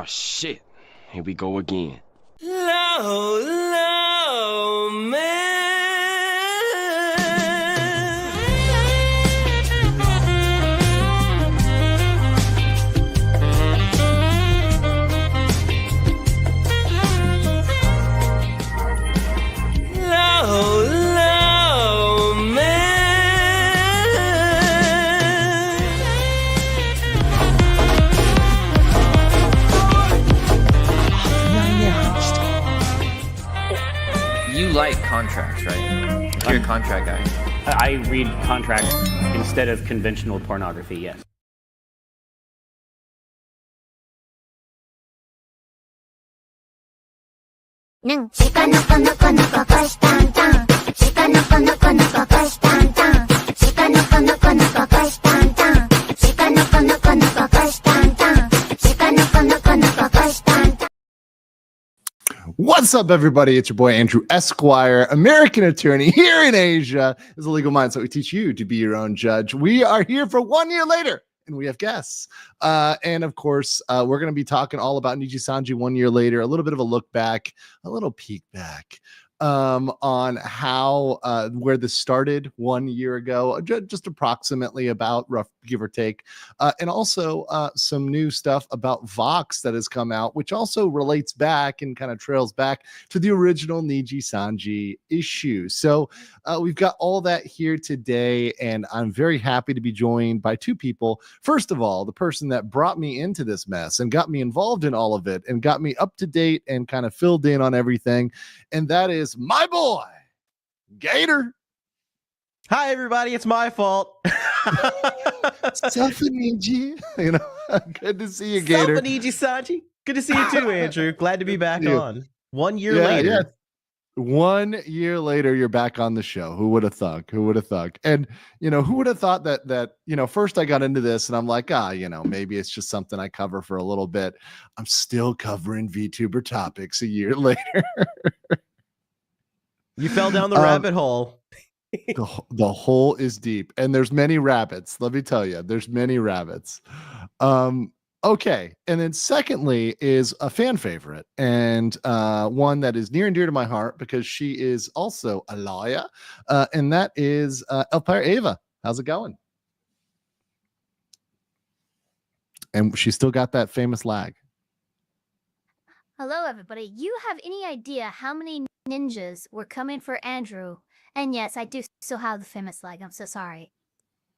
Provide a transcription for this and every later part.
Oh shit, here we go again. Low, low, man. Low, low, man. You like contracts, right? You're a contract guy. I read contracts instead of conventional pornography, yes. What's up, everybody? It's your boy Andrew Esquire, American attorney here in Asia. Is a legal mind, so we teach you to be your own judge. We are here for 1 year later, and we have guests. And of course, we're going to be talking all about Nijisanji 1 year later, a little bit of a look back, a little peek back on how where this started 1 year ago, just approximately about, rough give or take, and also some new stuff about Vox that has come out, which also relates back and kind of trails back to the original Nijisanji issue. So we've got all that here today, and I'm very happy to be joined by two people. First of all, the person that brought me into this mess and got me involved in all of it and got me up to date and kind of filled in on everything, and that is my boy, Gator. Hi, everybody. It's my fault. Niji, you know, good to see you, Gator. Nijisanji. Good to see you too, Andrew. Glad to be back on. 1 year Yeah, later. yeah. 1 year later, you're back on the show. Who would have thought? Who would have thought? And you know, who would have thought that you know, first I got into this and I'm like, you know, maybe it's just something I cover for a little bit. I'm still covering VTuber topics a year later. You fell down the rabbit hole. The hole is deep, and there's many rabbits. Let me tell you, there's many rabbits. Okay, and then secondly is a fan favorite, and one that is near and dear to my heart because she is also a lawyer, and that is Elpire Ava. How's it going? And she's still got that famous lag. Hello, everybody. You have any idea how many ninjas were coming for Andrew? And yes, I do still have the famous lag. I'm so sorry.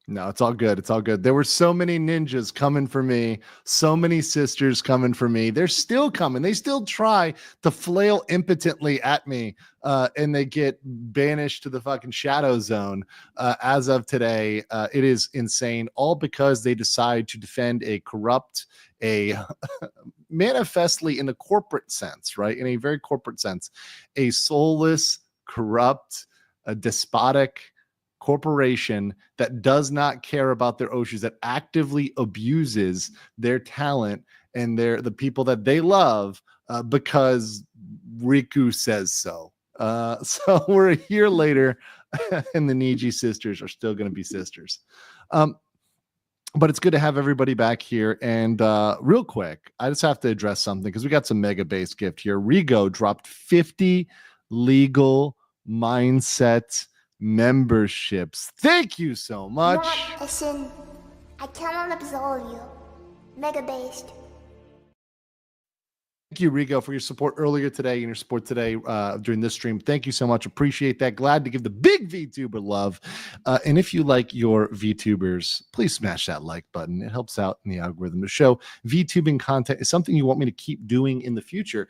No, it's all good. It's all good. There were so many ninjas coming for me, so many sisters coming for me. They're still coming. They still try to flail impotently at me, and they get banished to the fucking shadow zone as of today. It is insane, all because they decide to defend a corrupt, manifestly in a corporate sense, right? In a very corporate sense, a soulless, corrupt, a despotic corporation that does not care about their Oshus, that actively abuses their talent and the people that they love because Riku says so. So we're a year later, and the Niji sisters are still going to be sisters. But it's good to have everybody back here. And real quick, I just have to address something because we got some mega base gift here. Rigo dropped 50 legal mindset memberships. Thank you so much. Listen, I cannot absolve you. Mega based. Thank you, Rigo, for your support earlier today and your support today during this stream. Thank you so much. Appreciate that. Glad to give the big VTuber love. And if you like your VTubers, please smash that like button. It helps out in the algorithm to show VTubing content is something you want me to keep doing in the future.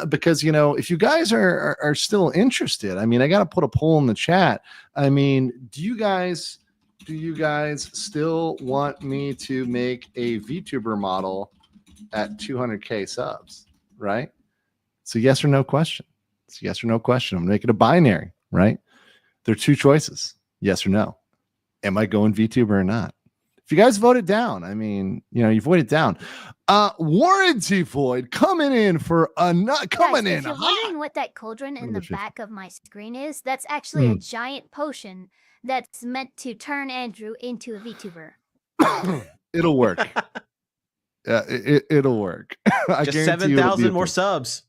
Because, you know, if you guys are still interested, I mean, I got to put a poll in the chat. I mean, do you guys still want me to make a VTuber model at 200K subs? Right? It's a yes or no question. It's a yes or no question. I'm making a binary, right? There are two choices, yes or no. Am I going VTuber or not? If you guys vote it down, I mean, you know, you vote it down. Warranty Void coming in for a nut. Coming in. If you're wondering what that cauldron in the back of my screen is, that's actually a giant potion that's meant to turn Andrew into a VTuber. It'll work. It'll work. I Just guarantee you it'll be 7,000 a more big- subs.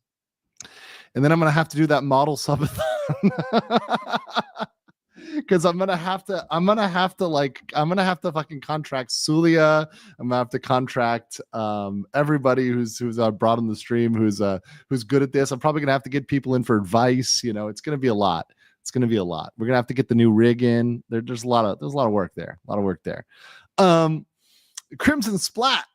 And then I'm gonna have to do that model subathon. Because I'm gonna have to fucking contract Sulia. I'm gonna have to contract everybody who's brought on the stream who's good at this. I'm probably gonna have to get people in for advice. You know, it's gonna be a lot. It's gonna be a lot. We're gonna have to get the new rig in. There's a lot of work there. A lot of work there. Crimson Splat.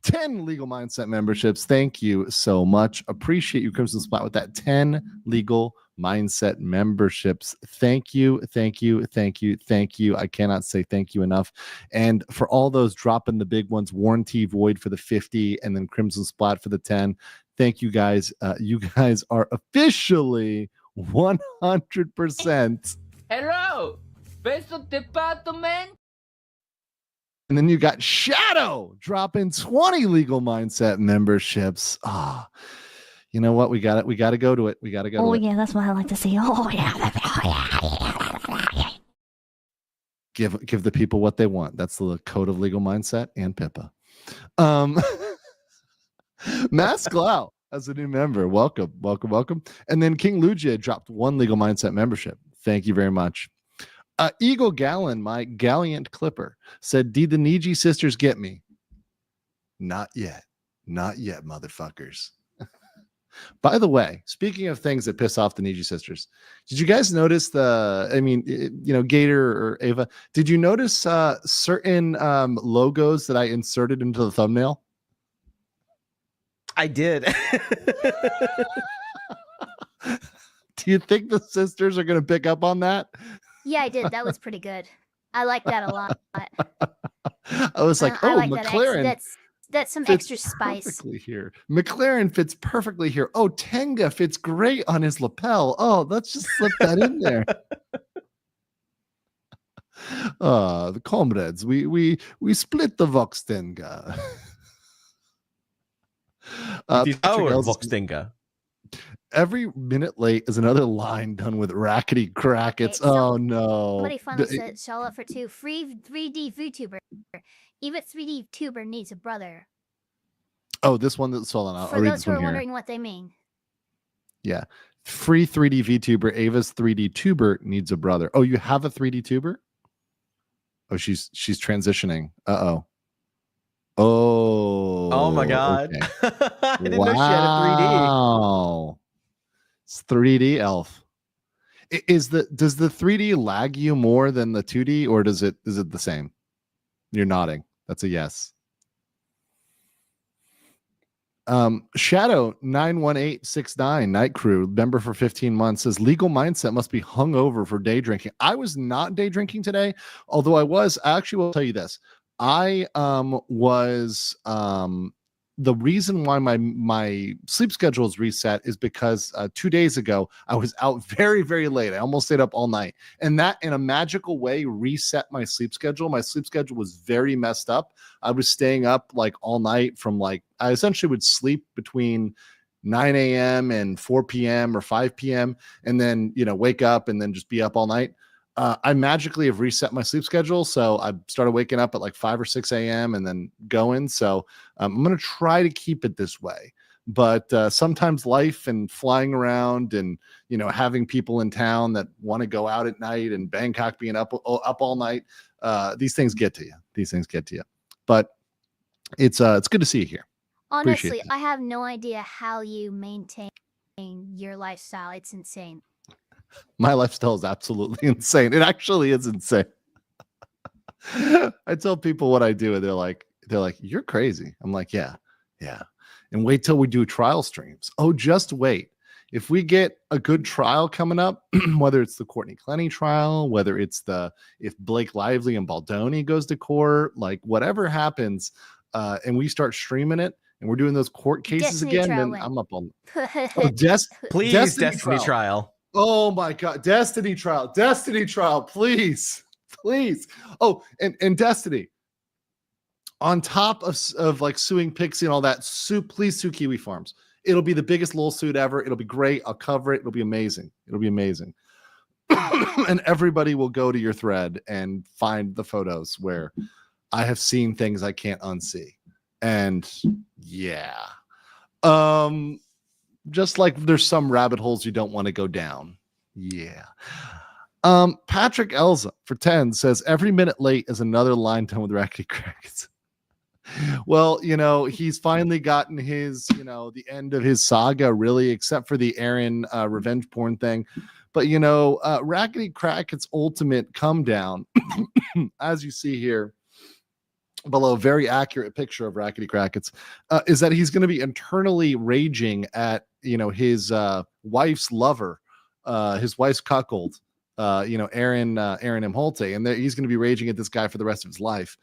10 legal mindset memberships. Thank you so much. Appreciate you, Crimson Splat, with that 10 legal mindset memberships. Thank you. I cannot say thank you enough. And for all those dropping the big ones, Warranty Void for the 50 and then Crimson Splat for the 10. Thank you guys. You guys are officially 100%. Hello, beso de pato, man. And then you got Shadow dropping 20 legal mindset memberships. You know what? We got it. We got to go to it. We got to go to it. Yeah, that's what I like to see. Oh yeah. Give the people what they want. That's the code of legal mindset and Pippa. Mask Glau as a new member. Welcome. And then King Lugia dropped 1 legal mindset membership. Thank you very much. Eagle Gallon, my gallant clipper, said, "Did the Niji sisters get me?" Not yet, motherfuckers. By the way, speaking of things that piss off the Niji sisters, did you guys notice Gator or Ava? Did you notice certain logos that I inserted into the thumbnail? I did. Do you think the sisters are going to pick up on that? Yeah, I did. That was pretty good. I like that a lot. I was like, I like McLaren. That's some fits extra spice. Perfectly here. McLaren fits perfectly here. Oh, Tenga fits great on his lapel. Oh, let's just slip that in there. The comrades, we split the Vox Tenga. Voxtenga. Every minute late is another line done with rackety crackets. Okay, so oh no. Somebody finally said Charlotte for 2. Free 3D Vtuber. Even 3D Tuber needs a brother. Oh, this one that's hold on. I'll For read those this who one are here. wondering what they mean. Yeah. Free 3D VTuber. Ava's 3D tuber needs a brother. Oh, you have a 3D tuber? Oh, she's transitioning. Oh. Oh my god. Okay. I didn't know she had a 3D. Wow. It's 3D elf. Does the 3D lag you more than the 2D, or is it the same? You're nodding. That's a yes. Shadow 91869 Night Crew, member for 15 months, says legal mindset must be hungover for day drinking. I was not day drinking today, although I actually will tell you this. I was the reason why my sleep schedule is reset is because 2 days ago I was out very, very late. I almost stayed up all night, and that in a magical way reset my sleep schedule. My sleep schedule was very messed up. I was staying up like all night from I essentially would sleep between 9 a.m. and 4 p.m. or 5 p.m. and then wake up and then just be up all night. I magically have reset my sleep schedule. So I started waking up at like 5 or 6 a.m. and then going. So I'm going to try to keep it this way. But sometimes life and flying around and, having people in town that want to go out at night and Bangkok being up all night, these things get to you. But it's good to see you here. Honestly, I have no idea how you maintain your lifestyle. It's insane. My lifestyle is absolutely insane. It actually is insane. I tell people what I do, and they're like, "You're crazy." I'm like, "Yeah." And wait till we do trial streams. Oh, just wait. If we get a good trial coming up, whether it's the Courtney Clenny trial, whether it's if Blake Lively and Baldoni goes to court, like whatever happens, and we start streaming it, and we're doing those court cases Destiny again, then win. I'm up on. Please, Destiny trial. Oh my God, Destiny trial, please. Oh, and Destiny. On top of like suing Pixie and all that, please sue Kiwi Farms. It'll be the biggest lol suit ever. It'll be great. I'll cover it. It'll be amazing. And everybody will go to your thread and find the photos where I have seen things I can't unsee. And yeah. Just like there's some rabbit holes you don't want to go down. Yeah. Patrick Elza for 10 says every minute late is another line done with Rackety Crackets. Well, he's finally gotten his, the end of his saga, really, except for the Aaron revenge porn thing. But, Rackety Cracket's ultimate come down, as you see here below, a very accurate picture of Rackety Crackets, is that he's going to be internally raging at, his wife's lover, his wife's cuckold, Aaron M. Holte, and he's going to be raging at this guy for the rest of his life,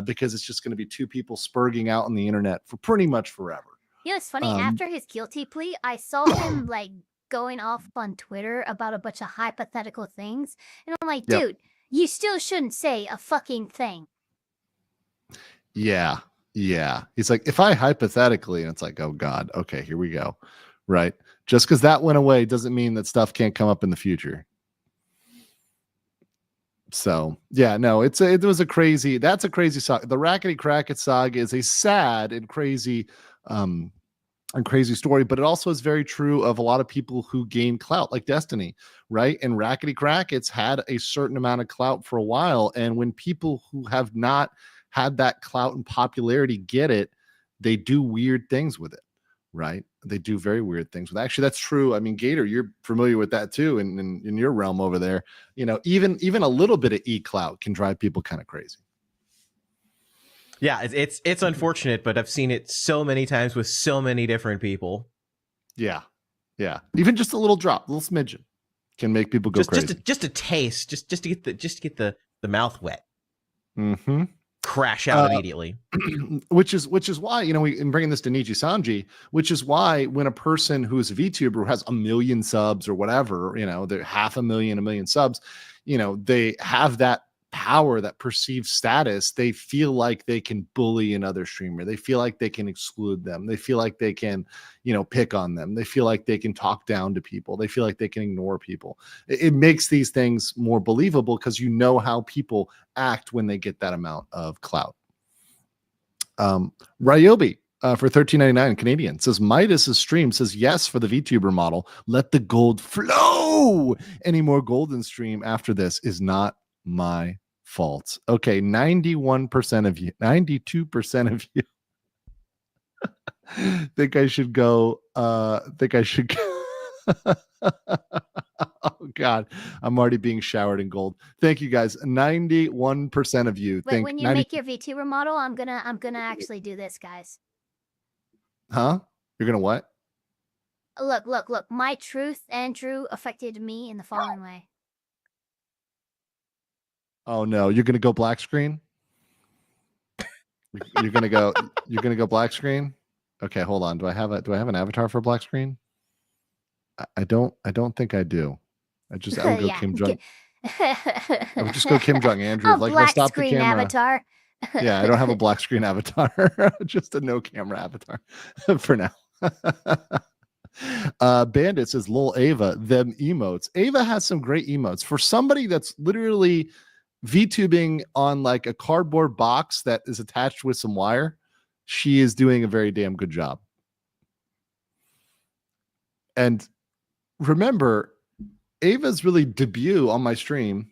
because it's just going to be two people spurging out on the internet for pretty much forever. It's funny. After his guilty plea, I saw him like going off on Twitter about a bunch of hypothetical things, and I'm like, dude, you still shouldn't say a fucking thing. Yeah. He's like, if I hypothetically, and it's like, oh God, okay, here we go. Right. Just because that went away doesn't mean that stuff can't come up in the future. So yeah, no, that's a crazy saga. The Rackety Cracket saga is a sad and crazy story, but it also is very true of a lot of people who gain clout, like Destiny, right? And Rackety Crackets had a certain amount of clout for a while, and when people who have not had that clout and popularity get it, they do weird things with it, right? They do very weird things with it. Actually, that's true. I mean, Gator, you're familiar with that too, in your realm over there. Even a little bit of clout can drive people kind of crazy. Yeah, it's unfortunate, but I've seen it so many times with so many different people. Yeah. Even just a little drop, a little smidgen, can make people go crazy. Just a taste, just to get the mouth wet. Mm-hmm. Crash out immediately. Which is why, in bringing this to Nijisanji, which is why when a person who's a VTuber who has 1 million subs or whatever, they're 500,000, 1 million subs, they have that power, that perceived status. They feel like they can bully another streamer. They feel like they can exclude them. They feel like they can, pick on them. They feel like they can talk down to people. They feel like they can ignore people. It makes these things more believable because how people act when they get that amount of clout. Ryobi for $13.99 Canadian says Midas's stream says yes for the VTuber model. Let the gold flow. Any more golden stream after this is not my fault. Okay, 91% of you, 92% of you think I should go. Oh God, I'm already being showered in gold. Thank you guys. 91% of you think. When you make your VTuber model, I'm gonna actually do this, guys. Huh? You're gonna what? Look. My truth, Andrew, affected me in the following way. Oh no, you're gonna go black screen? You're gonna go black screen? Okay, hold on. Do I have an avatar for black screen? I don't think I do. I would go Kim Jong. I would just go Kim Jong Andrew. Like black stop screen the camera. Avatar. Yeah, I don't have a black screen avatar. Just a no camera avatar for now. Bandit says lol Ava, them emotes. Ava has some great emotes for somebody that's literally VTubing on like a cardboard box that is attached with some wire. She is doing a very damn good job. And remember, Ava's really debut on my stream,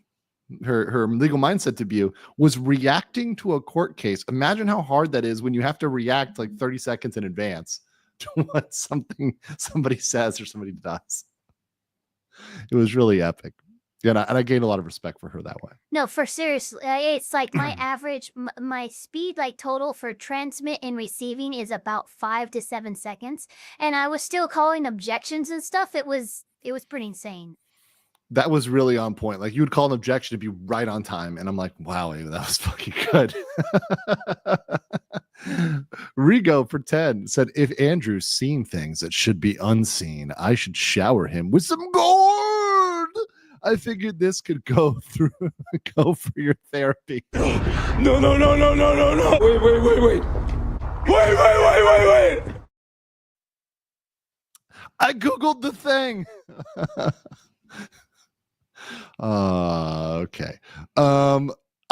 her legal mindset debut, was reacting to a court case. Imagine how hard that is when you have to react like 30 seconds in advance to what somebody says or somebody does. It was really epic. Yeah, and I gained a lot of respect for her that way. No, for seriously, it's like my average, my speed, like total for transmit and receiving is about 5 to 7 seconds, and I was still calling objections and stuff. It was pretty insane. That was really on point. Like you would call an objection to be right on time, and I'm like, wow, that was fucking good. Rigo for 10 said, if Andrew's seen things that should be unseen, I should shower him with some gold. I figured this could go for your therapy. No. Wait. I Googled the thing. Okay.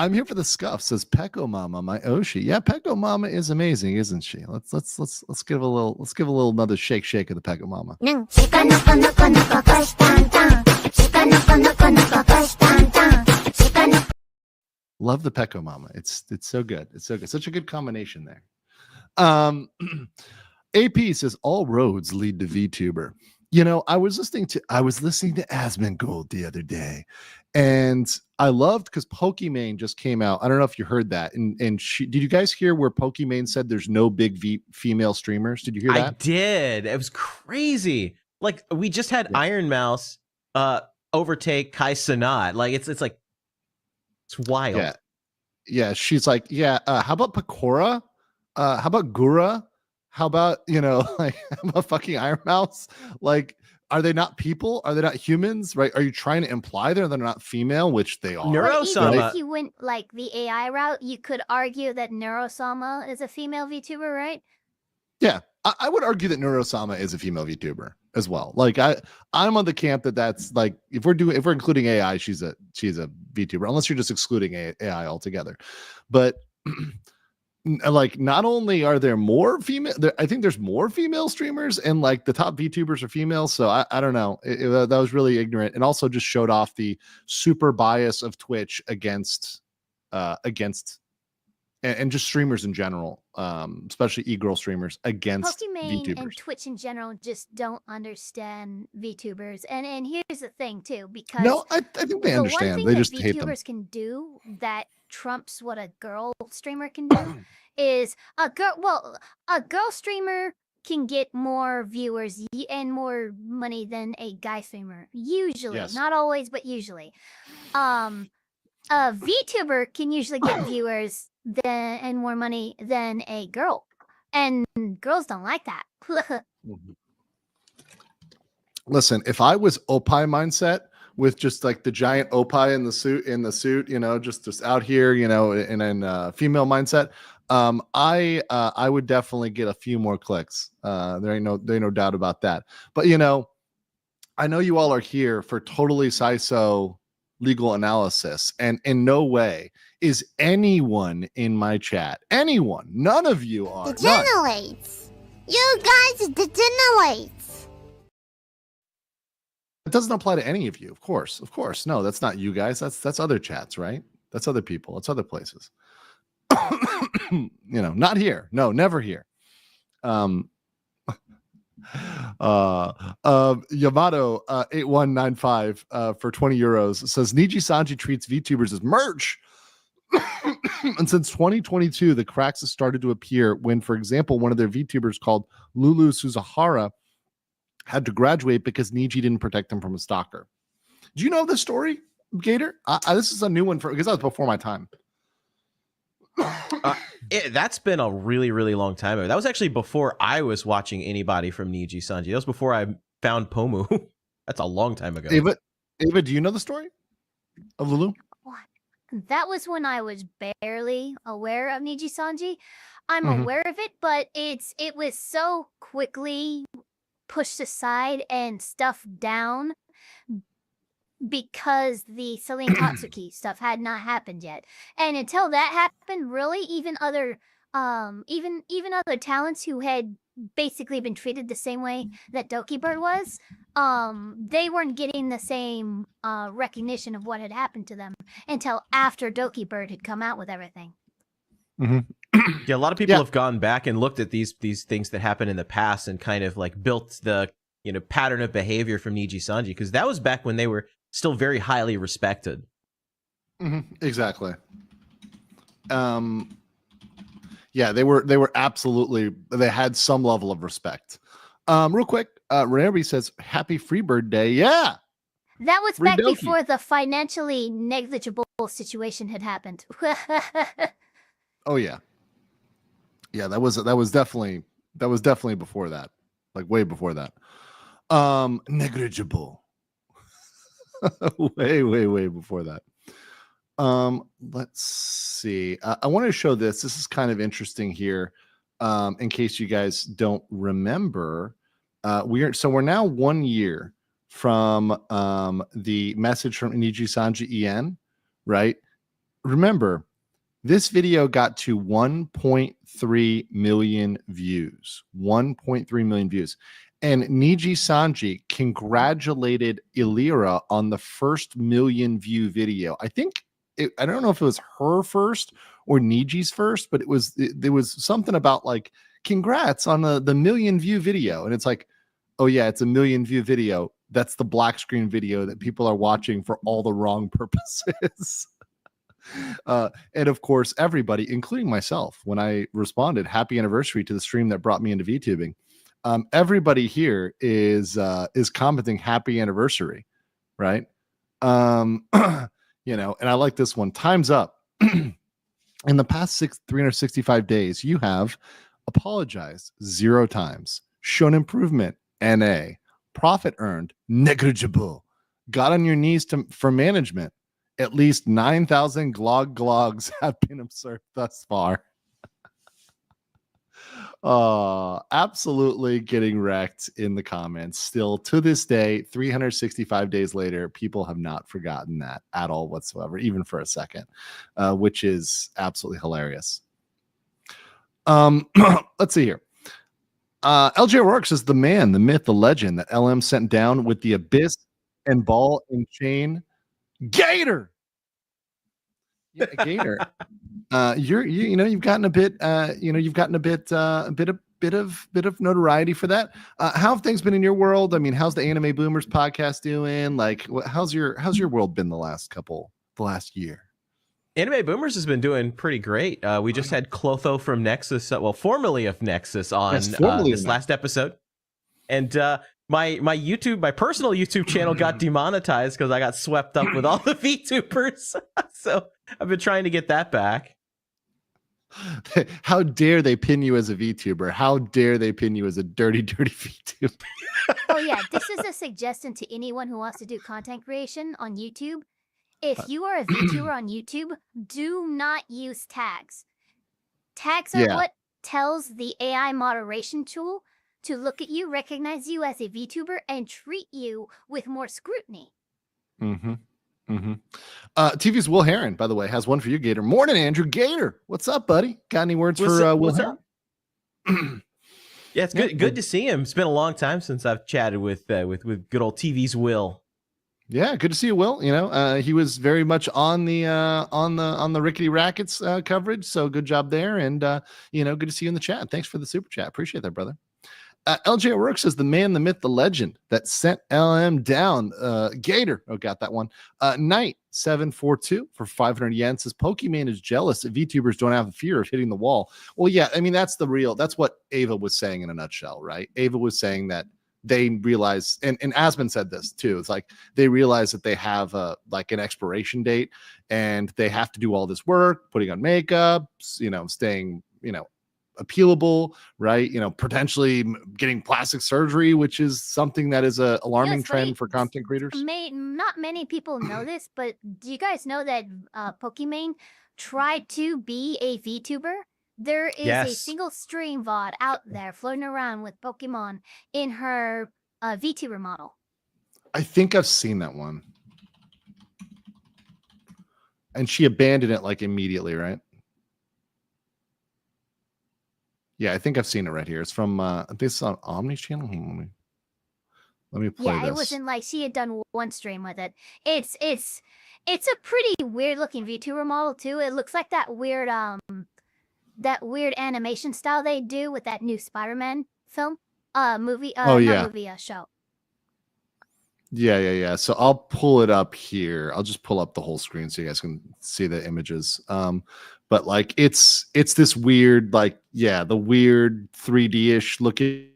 I'm here for the scuff, says Pecco Mama, my Oshi. Yeah, Pecco Mama is amazing, isn't she? Let's give a little another shake of the Pecco Mama. Love the Pecco Mama. It's so good. It's so good. Such a good combination there. AP says all roads lead to VTuber. You know, I was listening to Asmongold the other day, and I loved because Pokimane just came out. I don't know if you heard that. And did you guys hear where Pokimane said there's no big female streamers? Did you hear that? I did. It was crazy. Like we just had Iron Mouse overtake Kai Cenat. Like it's like it's wild. Yeah. She's like, how about Pecora? How about Gura? How about, like, how about fucking Iron Mouse? Like, are they not people? Are they not humans? Right? Are you trying to imply they're not female, which they are? Even if you went like the AI route, you could argue that Neurosama is a female VTuber, right? Yeah, I would argue that Neurosama is a female VTuber as well. Like I'm on the camp that's like if we're including AI, she's a VTuber, unless you're just excluding AI altogether. But like not only are there more female, I think there's more female streamers, and like the top VTubers are female. So I don't know. That was really ignorant, and also just showed off the super bias of Twitch against and just streamers in general, especially e-girl streamers against Pokimane VTubers. And Twitch in general just don't understand VTubers. And here's the thing too, because No, I think they understand. They just hate them. VTubers can do that trumps what a girl streamer can do is a girl streamer can get more viewers and more money than a guy streamer. Usually, not always, but usually. A VTuber can usually get viewers and more money than a girl, and girls don't like that. Listen, if I was Opie mindset with just like the giant Opie in the suit, just out here, in female mindset, I would definitely get a few more clicks. There ain't no doubt about that. But I know you all are here for totally CISO legal analysis, and in no way is anyone in my chat, none of you are. Degenerates. You guys degenerates. It doesn't apply to any of you, of course. No, that's not you guys. That's other chats, right? That's other people. That's other places. Not here. No, never here. Yamato 8195 for 20 euros says Nijisanji treats VTubers as merch. And since 2022, the cracks have started to appear when, for example, one of their VTubers called Lulu Suzahara had to graduate because Niji didn't protect him from a stalker. Do you know this story, Gator? This is a new one because that was before my time. That's been a really, really long time ago. That was actually before I was watching anybody from Nijisanji. That was before I found Pomu. That's a long time ago. Ava, do you know the story of Lulu? That was when I was barely aware of Nijisanji. I'm aware of it, but it was so quickly pushed aside and stuffed down because the Celine Katsuki stuff had not happened yet. And until that happened, really, even other other talents who had basically been treated the same way that Doki Bird was, they weren't getting the same recognition of what had happened to them until after Doki Bird had come out with everything. Yeah, a lot of people have gone back and looked at these things that happened in the past and kind of like built the pattern of behavior from Nijisanji, because that was back when they were still very highly respected. Exactly. Yeah, they were absolutely, they had some level of respect. Real quick, Randy says, happy Freebird Day. Yeah. That was Free back Doki. before the financially negligible situation had happened. Oh yeah. Yeah, that was definitely before that. Like way before that. Negligible. way before that. Let's see. I want to show this. This is kind of interesting here. In case you guys don't remember, we're now 1 year from the message from Nijisanji En, right? remember, this video got to 1.3 million views. 1.3 million views. And Nijisanji congratulated Illyra on the first million view video. I think I don't know if it was her first or Niji's first, but there was something about like congrats on the million view video. And it's like, oh yeah, it's a million view video. That's the black screen video that people are watching for all the wrong purposes. And of course, everybody, including myself, when I responded happy anniversary to the stream that brought me into VTubing, everybody here is commenting happy anniversary, right? You know, and I like this one. Time's up. In the past 365 days, you have apologized 0 times, shown improvement, NA, profit earned, negligible, got on your knees for management. At least 9,000 glogs have been observed thus far. Absolutely getting wrecked in the comments. Still to this day, 365 days later, people have not forgotten that at all whatsoever, even for a second, which is absolutely hilarious. Let's see here. LJ Works is the man, the myth, the legend that LM sent down with the abyss and ball and chain. Gator. Yeah, Gator. You've gotten a bit of notoriety for that. How have things been in your world? I mean, how's the Anime Boomers podcast doing? Like, how's your world been the last year? Anime Boomers has been doing pretty great. We just had Clotho from Nexus, formerly of Nexus, on this last episode, and my personal YouTube channel got demonetized because I got swept up with all the VTubers. So I've been trying to get that back. How dare they pin you as a VTuber? How dare they pin you as a dirty VTuber? Oh yeah, this is a suggestion to anyone who wants to do content creation on YouTube. If you are a VTuber on YouTube, do not use tags. Tags are what tells the AI moderation tool to look at you, recognize you as a VTuber, and treat you with more scrutiny. TV's Will Heron, by the way, has one for you, Gator. Morning, Andrew. Gator, what's up, buddy? Got any words for Will Heron? Yeah, it's good to see him. It's been a long time since I've chatted with good old TV's Will. Yeah, good to see you, Will. You know, he was very much on the Rickety Rackets coverage, so good job there. And good to see you in the chat. Thanks for the super chat. Appreciate that, brother. LJ O'Rourke says the man, the myth, the legend that sent LM down. Gator, got that one. Knight 742 for 500 yen says Pokemon is jealous that VTubers don't have the fear of hitting the wall. Well, yeah, I mean that's what Ava was saying in a nutshell, right? Ava was saying that they realize, and Asmund said this too. It's like they realize that they have an expiration date, and they have to do all this work, putting on makeup, staying, appealable, right? Potentially getting plastic surgery, which is something that is a alarming trend for content creators. Not many people know this, but do you guys know that Pokimane tried to be a VTuber? There is a single stream VOD out there floating around with Pokemon in her VTuber model. I think I've seen that one. And she abandoned it like immediately, right? Yeah, I think I've seen it right here. It's from this on Omni's channel. Let me play this. Yeah, it wasn't like she had done one stream with it. It's a pretty weird looking VTuber model too. It looks like that weird animation style they do with that new Spider-Man film movie. Show. Yeah. So I'll pull it up here. I'll just pull up the whole screen so you guys can see the images. But like it's this weird, the weird 3D-ish looking.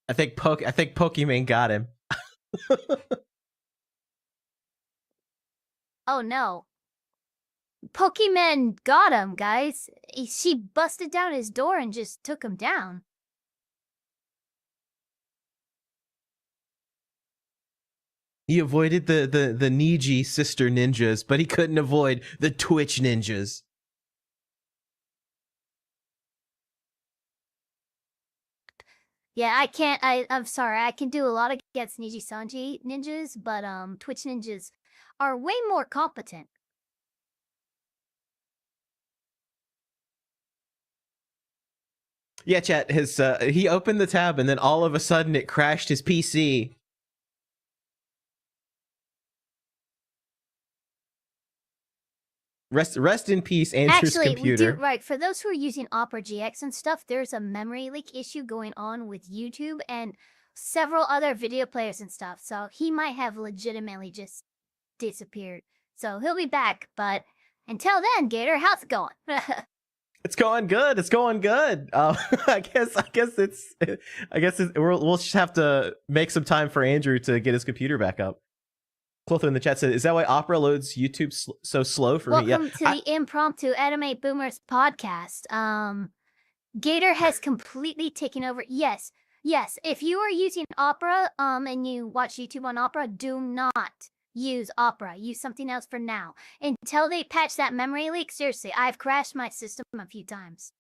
I think Pokemon got him. Oh no. Pokemon got him, guys. She busted down his door and just took him down. He avoided the Niji sister ninjas, but he couldn't avoid the Twitch ninjas. Yeah, I can't. I'm sorry. I can do a lot against Nijisanji ninjas, but Twitch ninjas are way more competent. Yeah, chat. He opened the tab and then all of a sudden it crashed his PC. Rest in peace, Andrew's Actually, computer. we do, right, for those who are using Opera GX and stuff, there's a memory leak issue going on with YouTube and several other video players and stuff. So he might have legitimately just disappeared. So he'll be back, but until then, Gator, how's it going? It's going good. It's going good. I guess we'll just have to make some time for Andrew to get his computer back up. Clotho in the chat said, "Is that why Opera loads YouTube so slow for me?" Welcome to the Impromptu Anime Boomers podcast. Gator has completely taken over. Yes. If you are using Opera, and you watch YouTube on Opera, do not use Opera. Use something else for now until they patch that memory leak. Seriously, I've crashed my system a few times.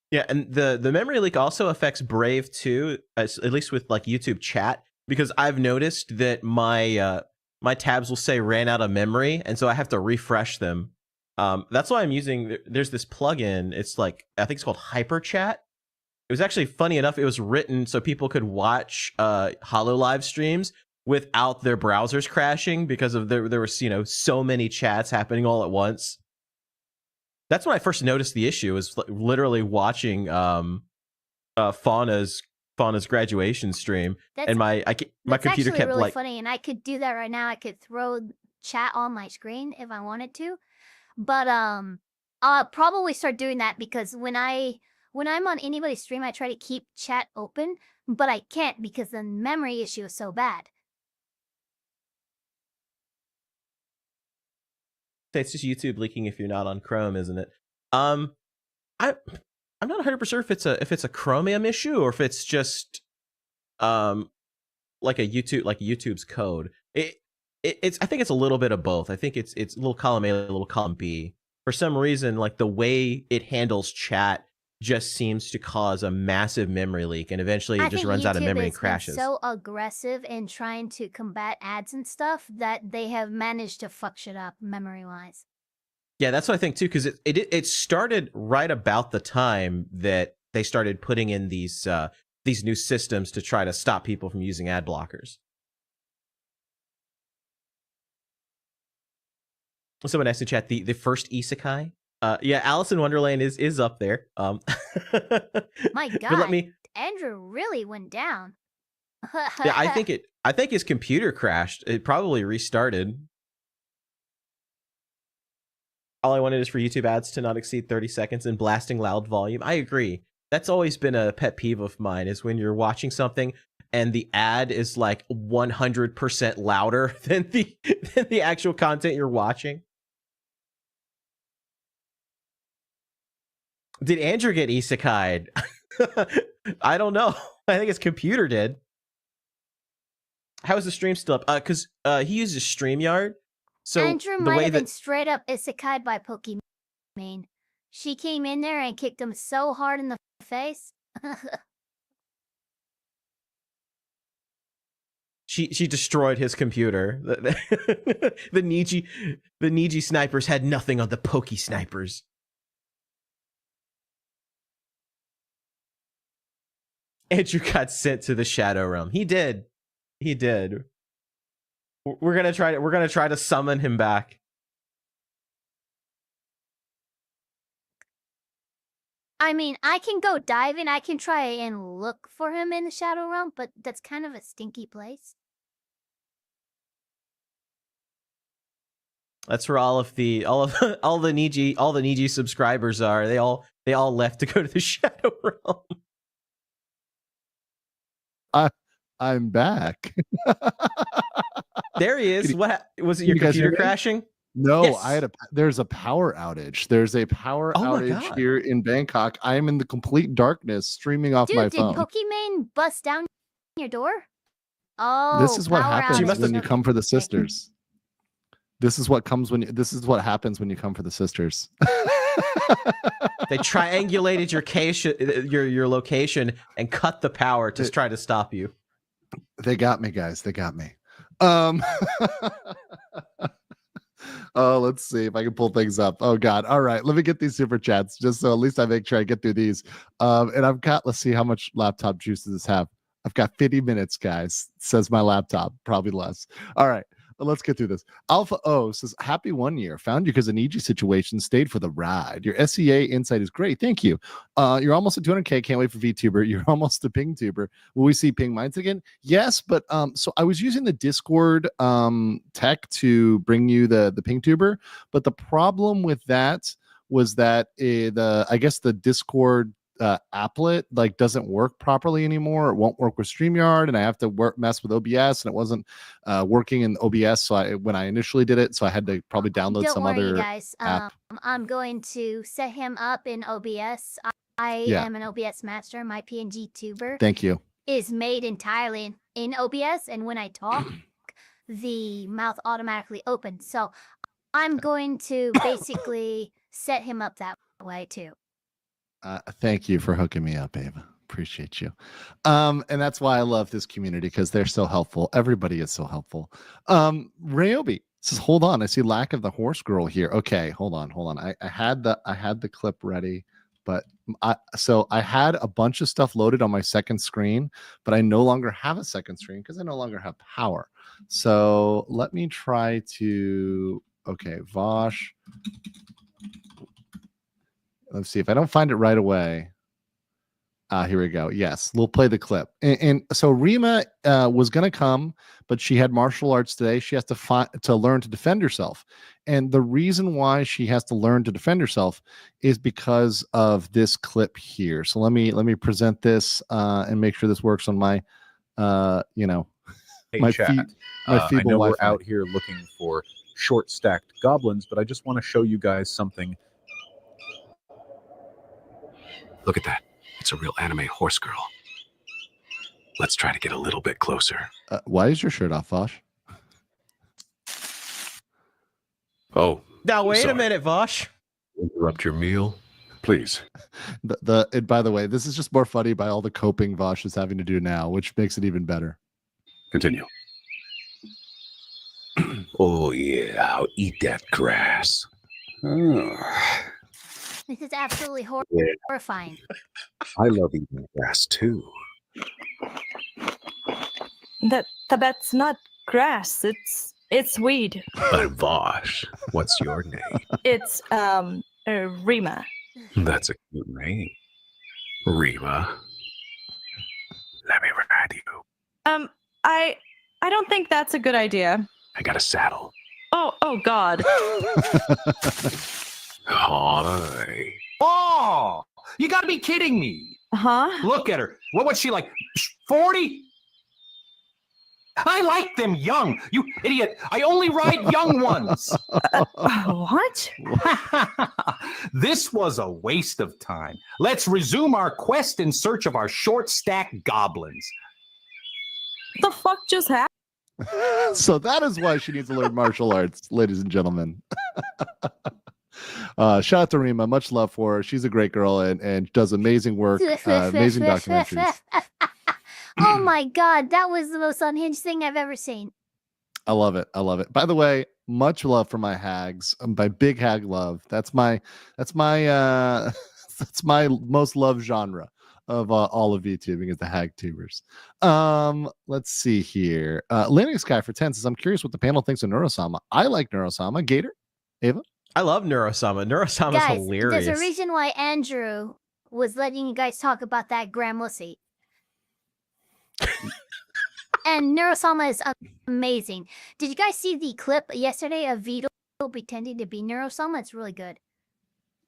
Yeah, and the memory leak also affects Brave too, at least with like YouTube chat, because I've noticed that my my tabs will say ran out of memory, and so I have to refresh them. That's why I'm using. There's this plugin. It's like, I think it's called Hyperchat. It was actually, funny enough, it was written so people could watch Holo live streams without their browsers crashing, because of there was, you know, so many chats happening all at once. That's when I first noticed the issue, was literally watching Fauna's graduation stream, and my computer kept really like funny, and I could do that right now. I could throw chat on my screen if I wanted to, but I'll probably start doing that, because when I'm on anybody's stream, I try to keep chat open, but I can't because the memory issue is so bad. It's just YouTube leaking if you're not on Chrome, isn't it? I'm not 100% sure if it's a Chromium issue or if it's just like YouTube's code. It's I think it's a little bit of both. I think it's a little column A, a little column B. For some reason, like the way it handles chat just seems to cause a massive memory leak, and eventually it just runs out of memory and crashes. So aggressive in trying to combat ads and stuff that they have managed to fuck shit up memory wise. Yeah, that's what I think too, because it started right about the time that they started putting in these new systems to try to stop people from using ad blockers. Someone asked in chat, the first isekai. Yeah, Alice in Wonderland is up there. My God, Andrew really went down. Yeah, I think his computer crashed. It probably restarted. All I wanted is for YouTube ads to not exceed 30 seconds and blasting loud volume. I agree. That's always been a pet peeve of mine, is when you're watching something and the ad is like 100% louder than the actual content you're watching. Did Andrew get isekai'd? I don't know. I think his computer did. How is the stream still up? Because he uses StreamYard. So Andrew might have been straight up isekai'd by Pokimane. She came in there and kicked him so hard in the face. She destroyed his computer. The Niji snipers had nothing on the Poke snipers. Andrew got sent to the Shadow Realm. He did. We're gonna try to summon him back. I mean, I can go diving. I can try and look for him in the Shadow Realm, but that's kind of a stinky place. That's where all the Niji subscribers are. They all left to go to the Shadow Realm. I'm back. There he is. What was it? Your computer crashing? No, yes. There's a power outage. There's a power outage here in Bangkok. I am in the complete darkness, streaming off my phone. Did Pokimane bust down your door? Oh, this is what happens when you come for the sisters. This is what comes when. This is what happens when you come for the sisters. They triangulated your location and cut the power to try to stop you. They got me, guys. They got me. Oh, let's see if I can pull things up. Oh God. All right. Let me get these super chats just so at least I make sure I get through these. And I've got, let's see how much laptop juice does this have. I've got 50 minutes, guys. Says my laptop, probably less. All right. Let's get through this. Alpha O says, happy 1 year. Found you because an EG situation, stayed for the ride. Your SEA insight is great. Thank you. You're almost at 200K. Can't wait for VTuber. You're almost a Ping Tuber. Will we see Ping Minds again? Yes, but so I was using the Discord tech to bring you the Ping Tuber, but the problem with that was that I guess the Discord applet like doesn't work properly anymore. It won't work with StreamYard, and I have to mess with OBS, and it wasn't working in OBS. So when I initially did it, so I had to probably download Don't some worry, other guys. app. I'm going to set him up in OBS. I am an OBS master. My PNG tuber Thank you. is made entirely in OBS, and when I talk, the mouth automatically opens. So I'm going to basically set him up that way too. Thank you for hooking me up, Ava. Appreciate you. And that's why I love this community, because they're so helpful. Everybody is so helpful. Ryobi says, hold on, I see lack of the horse girl here. Okay, hold on. I had the clip ready, but I had a bunch of stuff loaded on my second screen, but I no longer have a second screen because I no longer have power. So let me try to, okay, Vosh. Let's see if I don't find it right away. Here we go. Yes, we'll play the clip. And so Rima was going to come, but she had martial arts today. She has to learn to defend herself. And the reason why she has to learn to defend herself is because of this clip here. So let me present this and make sure this works on my, Hey, my chat. my feeble I know Wi-Fi. we're out here looking for short stacked goblins, but I just want to show you guys something. Look at that. It's a real anime horse girl. Let's try to get a little bit closer. Why is your shirt off, Vosh? Oh. Now, wait sorry. a minute, Vosh. Interrupt your meal, please. And by the way, this is just more funny by all the coping Vosh is having to do now, which makes it even better. Continue. Oh, yeah. I'll eat that grass. This is absolutely horrifying. I love eating grass, too. That's not grass. It's weed. I'm Vosh. What's your name? It's Rima. That's a cute name. Rima. Let me ride you. I don't think that's a good idea. I got a saddle. Oh God. Hi. Oh, you gotta be kidding me. Huh? Look at her. What was she, like 40? I like them young. You idiot. I only ride young ones. What? This was a waste of time. Let's resume our quest in search of our short stack goblins. The fuck just happened? So that is why she needs to learn martial arts, ladies and gentlemen. Shout out to Rima. Much love for her. She's a great girl and does amazing work, amazing documentaries. Oh my God, that was the most unhinged thing I've ever seen. I love it. I love it. By the way, much love for my hags. My big hag love. That's my that's my most loved genre of all of VTubing is the hag tubers. Let's see here. Linux Guy for 10 says, I'm curious what the panel thinks of Neurosama. I like Neurosama. Gator? Ava? I love Neurosama. Neurosama is hilarious. There's a reason why Andrew was letting you guys talk about that Gramercy. And Neurosama is amazing. Did you guys see the clip yesterday of Vito pretending to be Neurosama? It's really good.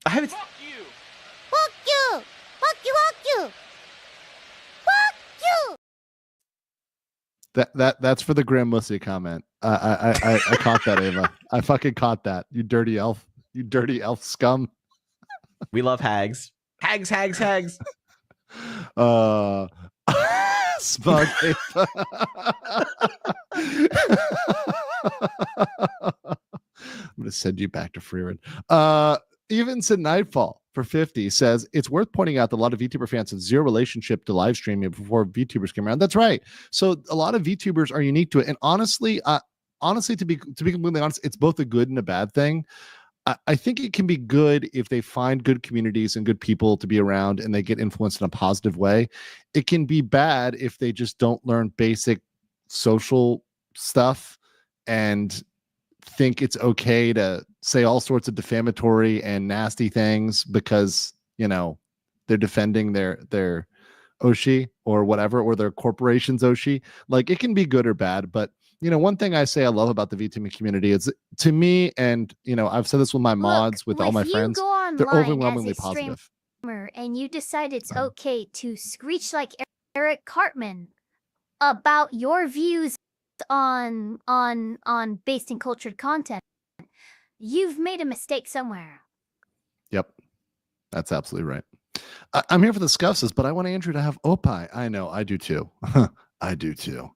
I haven't. Fuck you! Fuck you! Fuck you! Fuck you! That's for the Gramercy comment. I caught that, Ava. I fucking caught that. You dirty elf. You dirty elf scum. We love hags. Hags. Smug. to send you back to Freeman. Even said Nightfall for 50 says it's worth pointing out that a lot of VTuber fans have zero relationship to live streaming before VTubers came around. That's right. So a lot of VTubers are unique to it. And honestly, to be completely honest, it's both a good and a bad thing. I think it can be good if they find good communities and good people to be around and they get influenced in a positive way. It can be bad if they just don't learn basic social stuff and think it's okay to say all sorts of defamatory and nasty things because, you know, they're defending their Oshi or whatever, or their corporation's Oshi. Like, it can be good or bad, but you know, one thing I say I love about the VTubing community is, to me, and you know, I've said this with my mods, with all my friends, they're overwhelmingly positive. And you decide it's okay to screech like Eric Cartman about your views on based in cultured content, you've made a mistake somewhere. Yep, that's absolutely right. I'm here for the scuffs, but I want Andrew to have Opie. I know, I do too. I do too.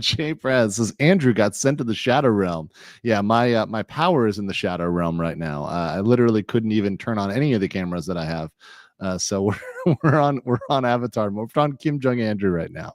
Jay Prez says Andrew got sent to the Shadow Realm. Yeah, my power is in the Shadow Realm right now. I literally couldn't even turn on any of the cameras that I have. So we're on Avatar mode. We're on Kim Jong Andrew right now.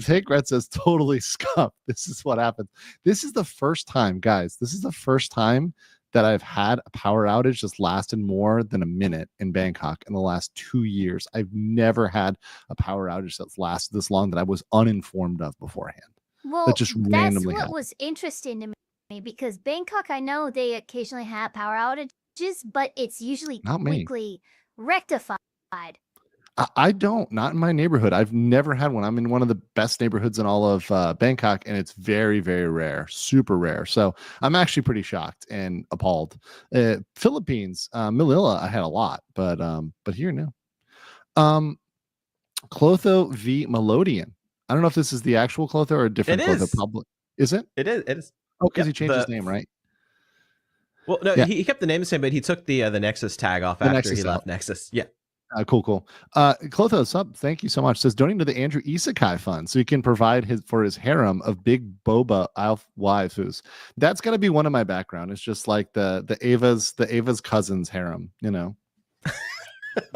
Take Red says totally scuffed. This is what happens. This is the first time, guys. This is the first time that I've had a power outage that's lasted more than a minute in Bangkok in the last 2 years. I've never had a power outage that's lasted this long that I was uninformed of beforehand. Well, that just randomly that's what happened. was interesting to me, because Bangkok, I know they occasionally have power outages, but it's usually Not me. quickly rectified. I don't, not in my neighborhood. I've never had one. I'm in one of the best neighborhoods in all of Bangkok, and it's very, very rare, super rare. So I'm actually pretty shocked and appalled. Philippines, Manila, I had a lot, but here no. Clotho v Melodian. I don't know if this is the actual Clotho or a different Clotho. Probably is it? It is. It is. Oh, because he changed his name, right? Well, no, he kept the name the same, but he took the Nexus tag off after he left Nexus. Yeah. Cool. Clotho, sub, thank you so much. Says donating to the Andrew Isekai Fund so he can provide for his harem of big boba alf waifus. That's got to be one of my background. It's just like the Ava's cousins harem, you know,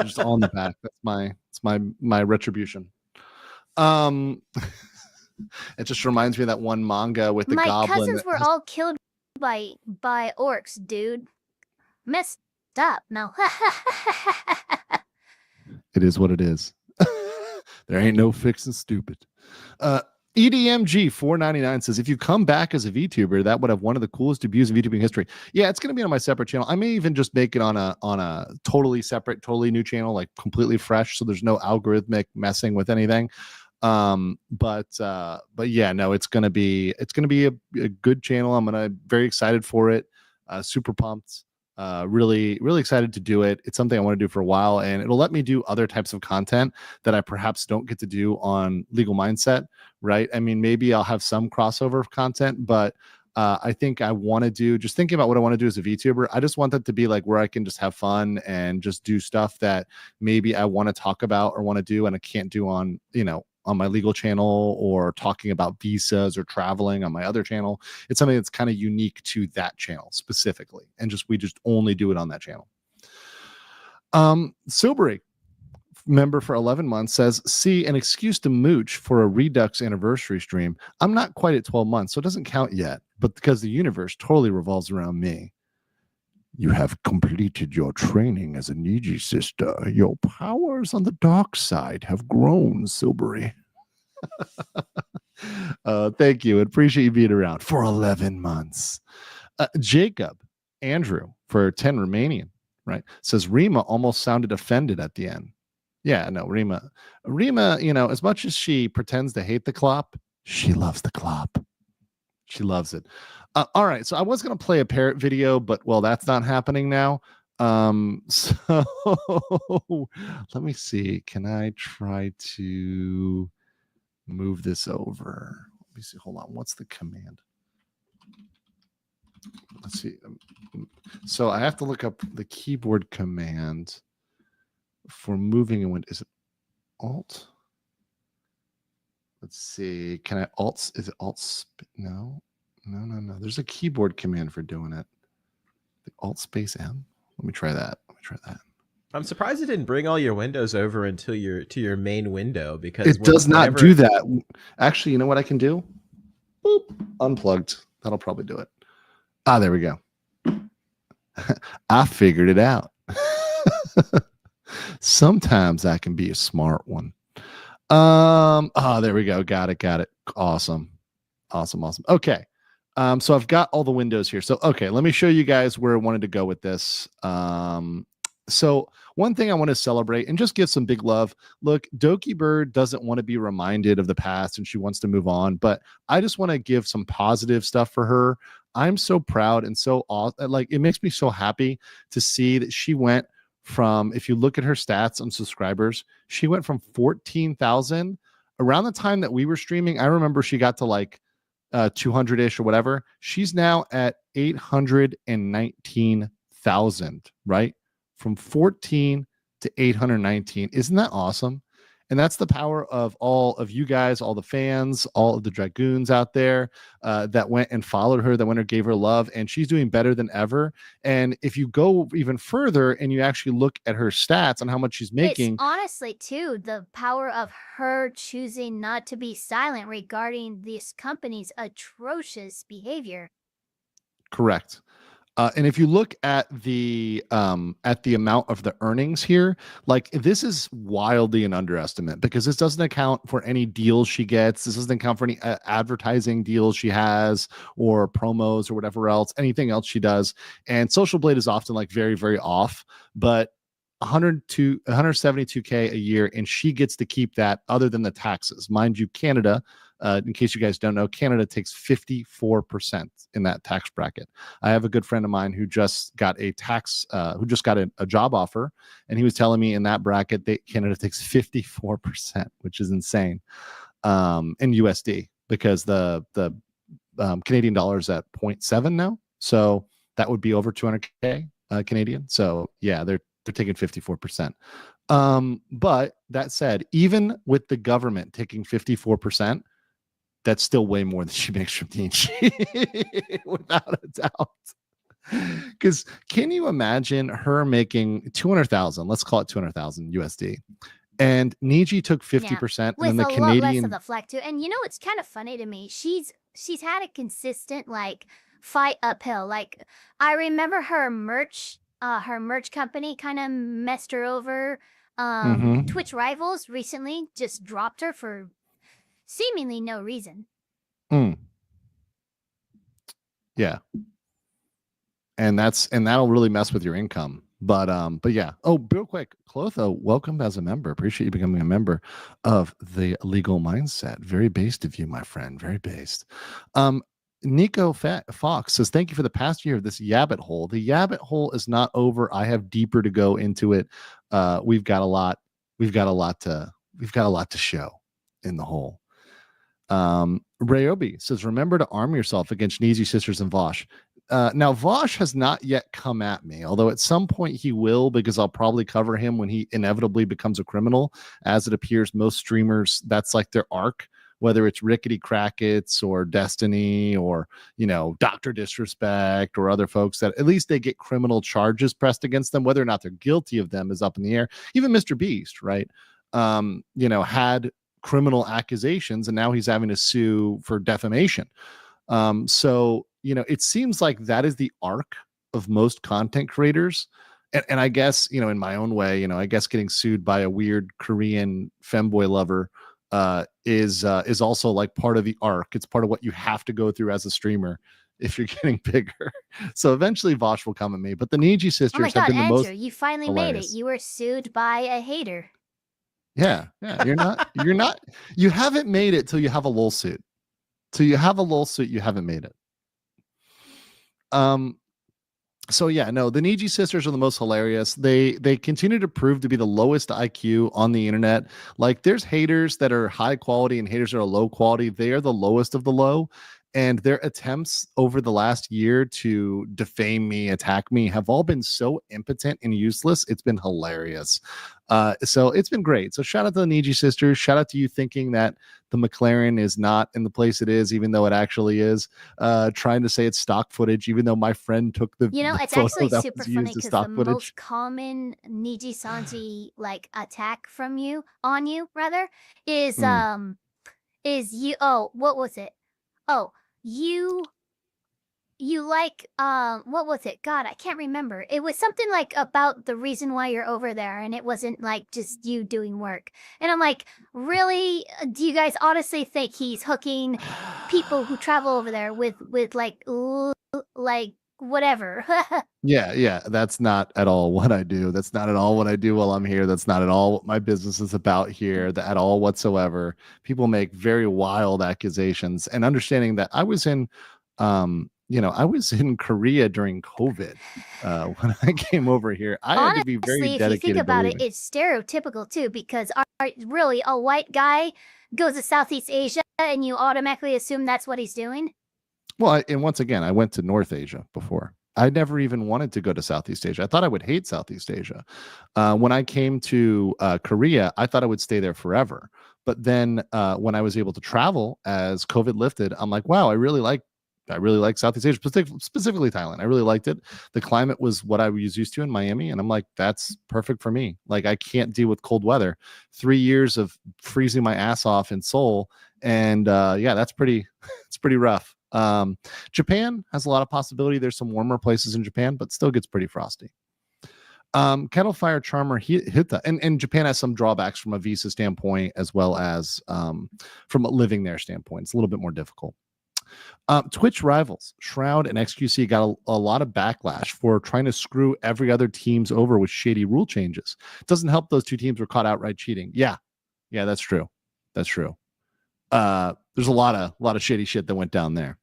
just all in the back. It's my retribution. It just reminds me of that one manga with the goblin. My cousins were all killed by orcs, dude. Messed up. No. It is what it is. There ain't no fixing stupid. EDMG 499 says, if you come back as a VTuber, that would have one of the coolest debuts in VTubing history. Yeah, it's going to be on my separate channel. I may even just make it on a totally separate, totally new channel, like completely fresh, so there's no algorithmic messing with anything. But yeah, no, it's going to be a good channel. I'm very excited for it. Super pumped. Really excited to do it. It's something I want to do for a while, and it'll let me do other types of content that I perhaps don't get to do on Legal Mindset, right? I mean, maybe I'll have some crossover content, but I think I want to do, just thinking about what I want to do as a VTuber, I just want that to be like where I can just have fun and just do stuff that maybe I want to talk about or want to do and I can't do on, you know, on my legal channel, or talking about visas or traveling on my other channel. It's something that's kind of unique to that channel specifically, and we just only do it on that channel. Silbury, member for 11 months, says, see, an excuse to mooch for a Redux anniversary stream. I'm not quite at 12 months, so it doesn't count yet, but because the universe totally revolves around me. You have completed your training as a Niji sister. Your powers on the dark side have grown, Silbury. Thank you. Appreciate you being around for 11 months. Jacob Andrew for 10 Romanian, right, says Rima almost sounded offended at the end. Yeah, no, Rima, you know, as much as she pretends to hate the clop, she loves the clop. She loves it. All right, so I was going to play a parrot video, but well, that's not happening now. So let me see. Can I try to move this over? Let me see. Hold on. What's the command? Let's see. So I have to look up the keyboard command for moving and is it Alt? Let's see. Can I Alt? Is it Alt? No. No. There's a keyboard command for doing it. The Alt Space M. Let me try that. I'm surprised it didn't bring all your windows over into your main window because It does not do that. Actually, you know what I can do? Boop. Unplugged. That'll probably do it. Ah, there we go. I figured it out. Sometimes I can be a smart one. There we go. Got it. Awesome. Okay. So I've got all the windows here. So, okay, let me show you guys where I wanted to go with this. So one thing I want to celebrate and just give some big love. Look, Doki Bird doesn't want to be reminded of the past and she wants to move on, but I just want to give some positive stuff for her. I'm so proud and so awesome. Like, it makes me so happy to see that she went from, if you look at her stats on subscribers, she went from 14,000 around the time that we were streaming. I remember she got to like 200-ish or whatever. She's now at 819,000, right? From 14 to 819. Isn't that awesome? And that's the power of all of you guys, all the fans, all of the Dragoons out there that went and followed her, that went and gave her love, and she's doing better than ever. And if you go even further and you actually look at her stats on how much she's making, it's honestly too the power of her choosing not to be silent regarding this company's atrocious behavior. correct. And if you look at the amount of the earnings here, like, this is wildly an underestimate because this doesn't account for any deals she gets. This doesn't account for any advertising deals she has or promos or whatever else, anything else she does. And Social Blade is often like very, very off, but 172K a year, and she gets to keep that other than the taxes. Mind you, Canada, in case you guys don't know, Canada takes 54% in that tax bracket. I have a good friend of mine who just got a job offer, and he was telling me in that bracket, Canada takes 54%, which is insane, in USD, because the Canadian dollar is at 0.7 now, so that would be over 200K Canadian. So yeah, they're taking 54%. But that said, even with the government taking 54%, that's still way more than she makes from TNG, without a doubt. Because can you imagine her making 200,000? Let's call it 200,000 USD. And Niji took 50%, with and then the a Canadian lot less of the flex too. And you know, it's kind of funny to me. She's had a consistent like fight uphill. Like, I remember her merch company kind of messed her over. Twitch Rivals recently just dropped her for seemingly no reason. Yeah. And that'll really mess with your income. But yeah. Oh, real quick, Clotho, welcome as a member. Appreciate you becoming a member of the Legal Mindset. Very based of you, my friend. Very based. Nico Fox says, thank you for the past year of this Yabbit hole. The Yabbit hole is not over. I have deeper to go into it. We've got a lot to show in the hole. Rayobi says, remember to arm yourself against Neezy Sisters and Vosh. Now, Vosh has not yet come at me, although at some point he will, because I'll probably cover him when he inevitably becomes a criminal. As it appears, most streamers, that's like their arc, whether it's Rickety Crackets or Destiny or, Dr. Disrespect or other folks, that at least they get criminal charges pressed against them. Whether or not they're guilty of them is up in the air. Even Mr. Beast, right? Had criminal accusations, and now he's having to sue for defamation. So it seems like that is the arc of most content creators. And I guess, in my own way, I guess getting sued by a weird Korean femboy lover is also like part of the arc. It's part of what you have to go through as a streamer if you're getting bigger. So eventually Vosh will come at me. But the Niji sisters have been the Andrew, most you finally hilarious. made it. You were sued by a hater. Yeah. You haven't made it till you have a lol suit. Till you have a lol suit, you haven't made it. So yeah, no, the Niji sisters are the most hilarious. They continue to prove to be the lowest IQ on the internet. Like, there's haters that are high quality and haters that are low quality. They are the lowest of the low. And their attempts over the last year to defame me, attack me, have all been so impotent and useless. It's been hilarious. So it's been great. So shout out to the Niji sisters. Shout out to you thinking that the McLaren is not in the place it is, even though it actually is. Trying to say it's stock footage, even though my friend took the It's photo actually that super was funny used as because stock the footage. most common Nijisanji like attack from you on you rather is you. Oh, what was it? Oh, you like what was it? God, I can't remember. It was something like about the reason why you're over there, and it wasn't like just you doing work. And I'm like, really? Do you guys honestly think he's hooking people who travel over there with like whatever? Yeah, that's not at all what I do. That's not at all what I do while I'm here. That's not at all what my business is about here, at all whatsoever. People make very wild accusations, and understanding that I was in I was in Korea during COVID when I came over here. I had to be very Honestly, if you dedicated. think about believing. it's stereotypical too, because really a white guy goes to Southeast Asia and you automatically assume that's what he's doing. Well, and once again, I went to North Asia before. I never even wanted to go to Southeast Asia. I thought I would hate Southeast Asia. When I came to Korea, I thought I would stay there forever. But then when I was able to travel as COVID lifted, I'm like, wow, I really like Southeast Asia, specifically Thailand. I really liked it. The climate was what I was used to in Miami, and I'm like, that's perfect for me. Like, I can't deal with cold weather. 3 years of freezing my ass off in Seoul, and that's pretty. It's pretty rough. Japan has a lot of possibility. There's some warmer places in Japan, but still gets pretty frosty. Kettlefire Charmer Hita, and Japan has some drawbacks from a visa standpoint as well as from a living there standpoint. It's a little bit more difficult. Twitch rivals Shroud and XQC got a lot of backlash for trying to screw every other teams over with shady rule changes. It doesn't help those two teams were caught outright cheating. Yeah, that's true. That's true. There's a lot of shady shit that went down there.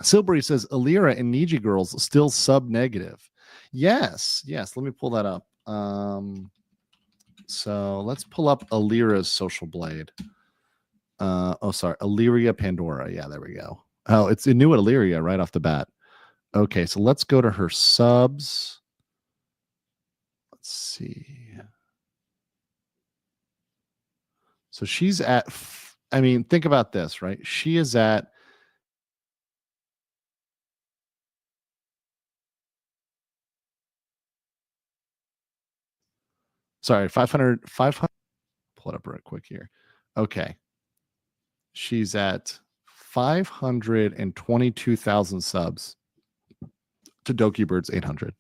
Silbury says Alira and Niji girls still sub negative. Yes. Let me pull that up. So let's pull up Alira's social blade. Illyria Pandora. Yeah, there we go. Oh, it's a new Illyria right off the bat. Okay, so let's go to her subs. Let's see. So she's at, think about this, right? She is at sorry, 500. Pull it up real quick here. Okay. She's at 522,000 subs to Doki Bird's 800.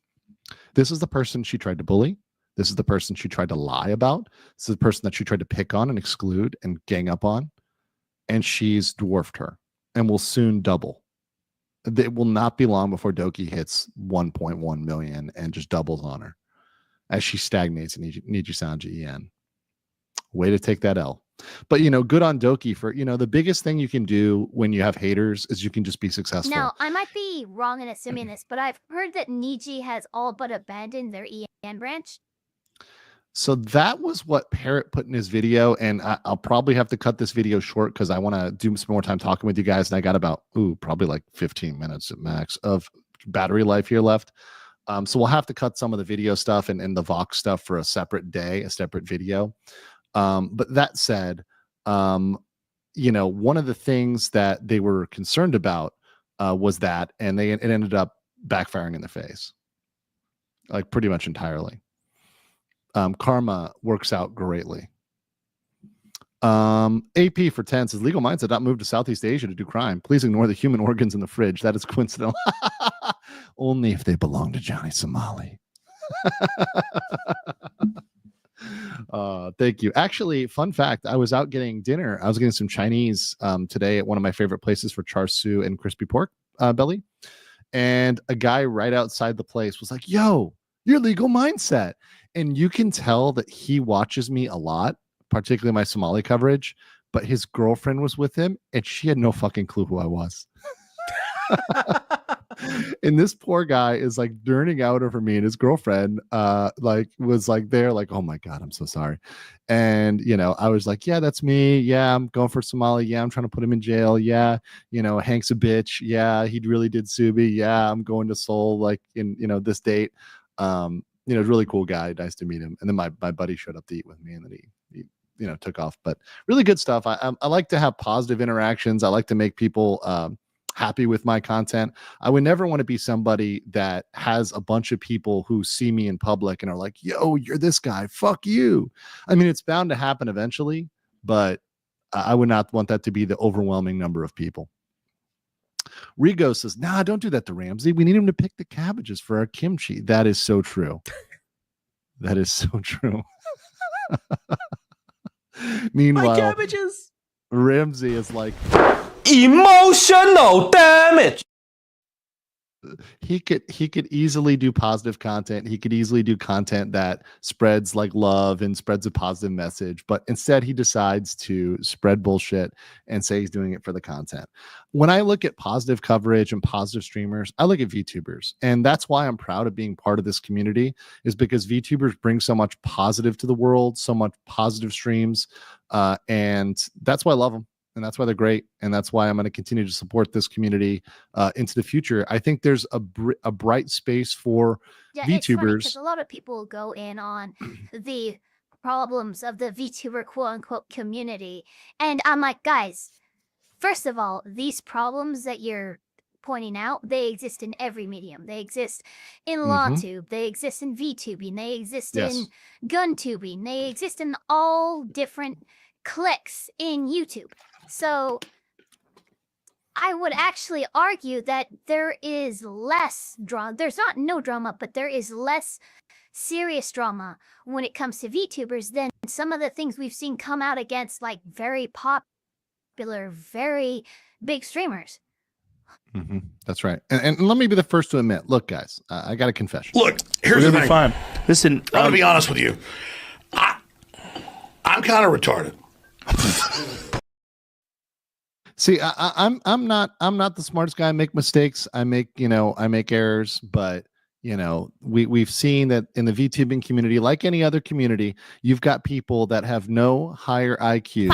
This is the person she tried to bully. This is the person she tried to lie about. This is the person that she tried to pick on and exclude and gang up on. And she's dwarfed her and will soon double. It will not be long before Doki hits 1.1 million and just doubles on her as she stagnates in Nijisanji EN. Way to take that L. But, good on Doki for, the biggest thing you can do when you have haters is you can just be successful. Now, I might be wrong in assuming this, but I've heard that Niji has all but abandoned their EN branch. So that was what Parrot put in his video, and I'll probably have to cut this video short because I want to do some more time talking with you guys, and I got about, probably like 15 minutes at max of battery life here left. So we'll have to cut some of the video stuff and the Vox stuff for a separate day, a separate video. But that said, one of the things that they were concerned about was that, and it ended up backfiring in their face, like pretty much entirely. Karma works out greatly. AP for 10 says legal mindset not move to Southeast Asia to do crime. Please ignore the human organs in the fridge. That is coincidental. Only if they belong to Johnny Somali. Thank you. Actually, fun fact, I was out getting dinner. I was getting some Chinese today at one of my favorite places for char siu and crispy pork belly. And a guy right outside the place was like, yo, your legal mindset. And you can tell that he watches me a lot, particularly my Somali coverage, but his girlfriend was with him and she had no fucking clue who I was. And this poor guy is like durning out over me, and his girlfriend like was like there like, oh my god, I'm so sorry. And I was like, yeah, that's me. Yeah, I'm going for Somali. Yeah, I'm trying to put him in jail. Yeah, Hank's a bitch. Yeah, he really did Subi. Yeah, I'm going to Seoul like in this date. Really cool guy. Nice to meet him. And then my buddy showed up to eat with me, and then he took off. But really good stuff. I like to have positive interactions. I like to make people happy with my content. I would never want to be somebody that has a bunch of people who see me in public and are like, yo, you're this guy, fuck you. I mean, it's bound to happen eventually, but I would not want that to be the overwhelming number of people. Rigo says, nah, don't do that to Ramsey. We need him to pick the cabbages for our kimchi. That is so true. That is so true. Meanwhile, my cabbages. Ramsey is like, emotional damage. He could easily do positive content. He could easily do content that spreads like love and spreads a positive message, but instead he decides to spread bullshit and say he's doing it for the content. When I look at positive coverage and positive streamers, I look at VTubers, and that's why I'm proud of being part of this community, is because VTubers bring so much positive to the world, so much positive streams, and that's why I love them. And that's why they're great. And that's why I'm going to continue to support this community into the future. I think there's a bright space for VTubers. Because a lot of people go in on the problems of the VTuber quote unquote community. And I'm like, guys, first of all, these problems that you're pointing out, they exist in every medium. They exist in LawTube. They exist in VTubing. They exist in GunTubing. They exist in all different clicks in YouTube. So I would actually argue that there is less drama. There's not no drama, but there is less serious drama when it comes to VTubers than some of the things we've seen come out against like very popular, very big streamers. That's right. And let me be the first to admit, look, guys, I got a confession. Look, here's the thing. Fine. Listen, I'm going to be honest with you. I'm kind of retarded. See, I'm not the smartest guy. I make mistakes. I make errors, but we've seen that in the VTubing community, like any other community, you've got people that have no higher IQ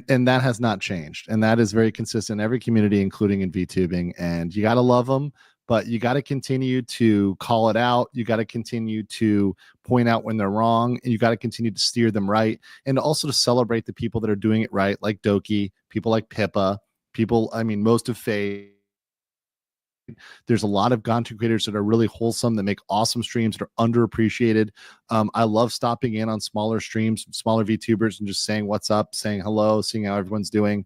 and that has not changed. And that is very consistent in every community, including in VTubing. And you got to love them, but you got to continue to call it out. You got to continue to point out when they're wrong, and you got to continue to steer them right, and also to celebrate the people that are doing it right, like Doki, people like Pippa, most of Faye. There's a lot of content creators that are really wholesome, that make awesome streams, that are underappreciated. I love stopping in on smaller streams, smaller VTubers, and just saying what's up, saying hello, seeing how everyone's doing.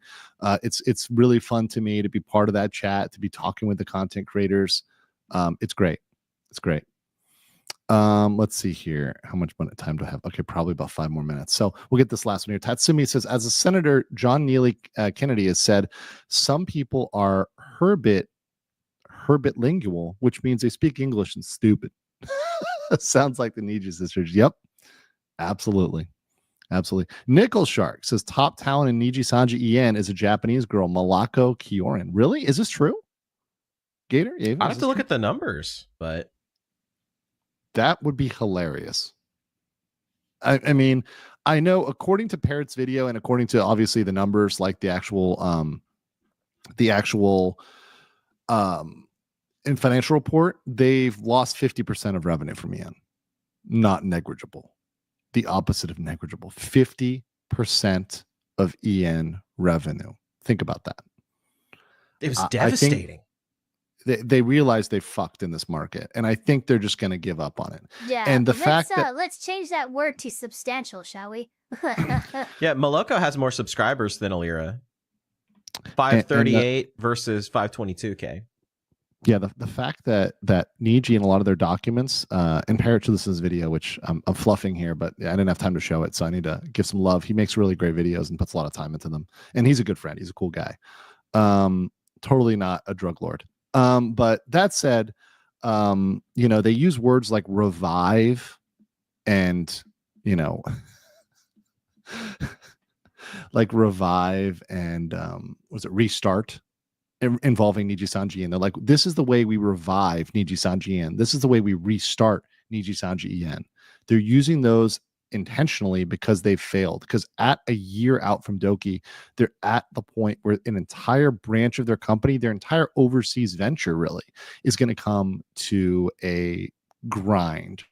It's really fun to me to be part of that chat, to be talking with the content creators. It's great. It's great. Let's see here. How much time do I have? Okay, probably about 5 more minutes. So we'll get this last one here. Tatsumi says, as a senator, John Neely Kennedy has said, some people are herbitlingual, which means they speak English and stupid. Sounds like the Niji sisters. Yep, absolutely. Nickel Shark says top talent in Nijisanji En is a Japanese girl, Malako Kioran. Really? Is this true? Gator? I have to look at the numbers, but that would be hilarious. I mean, I know according to Parrot's video and according to obviously the numbers, like the actual in financial report, they've lost 50% of revenue from EN. Not negligible. The opposite of negligible. 50% of EN revenue. Think about that. It was devastating. They realize they fucked in this market, and I think they're just going to give up on it. Yeah, and the fact that let's change that word to substantial, shall we? Yeah, Moloko has more subscribers than Alira. 538 versus 522K. Yeah, the fact that Niji and a lot of their documents, and Parrot to this video, which I'm fluffing here, but I didn't have time to show it, so I need to give some love. He makes really great videos and puts a lot of time into them, and he's a good friend. He's a cool guy. Totally not a drug lord. But that said, they use words like revive and, like revive and was it restart? involving Nijisanji, and they're like, this is the way we revive Nijisanji yen. This is the way we restart Nijisanji yen. They're using those intentionally because they've failed. Because at a year out from Doki, they're at the point where an entire branch of their company, their entire overseas venture really, is going to come to a grind.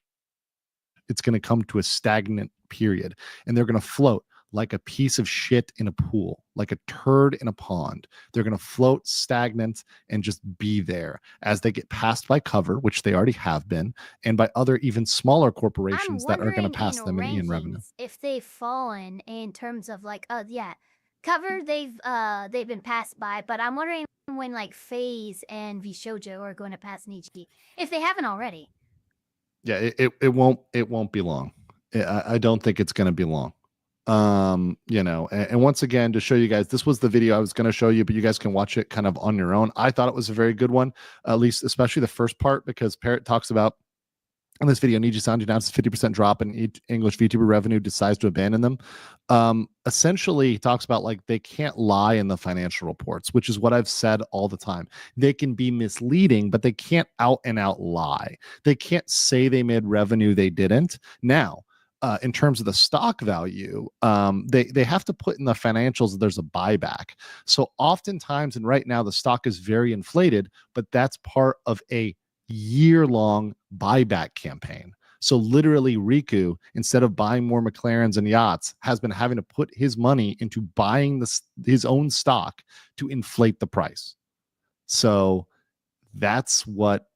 It's going to come to a stagnant period, and they're going to float like a piece of shit in a pool, like a turd in a pond. They're going to float stagnant and just be there as they get passed by Cover, which they already have been, and by other even smaller corporations that are going to pass them in revenue. If they've fallen in terms of like, Cover, they've been passed by, but I'm wondering when like FaZe and Vshoujo are going to pass Niji, if they haven't already. Yeah, it won't be long. I don't think it's going to be long. And once again, to show you guys, this was the video I was going to show you, but you guys can watch it kind of on your own. I thought it was a very good one, at least especially the first part, because Parrot talks about in this video, Nijisanji announces 50% drop in English VTuber revenue, decides to abandon them. Essentially, he talks about like they can't lie in the financial reports, which is what I've said all the time. They can be misleading, but they can't out and out lie. They can't say they made revenue they didn't. Now, in terms of the stock value, they have to put in the financials that there's a buyback. So oftentimes, and right now, the stock is very inflated, but that's part of a year-long buyback campaign. So literally, Riku, instead of buying more McLarens and yachts, has been having to put his money into buying his own stock to inflate the price. So that's what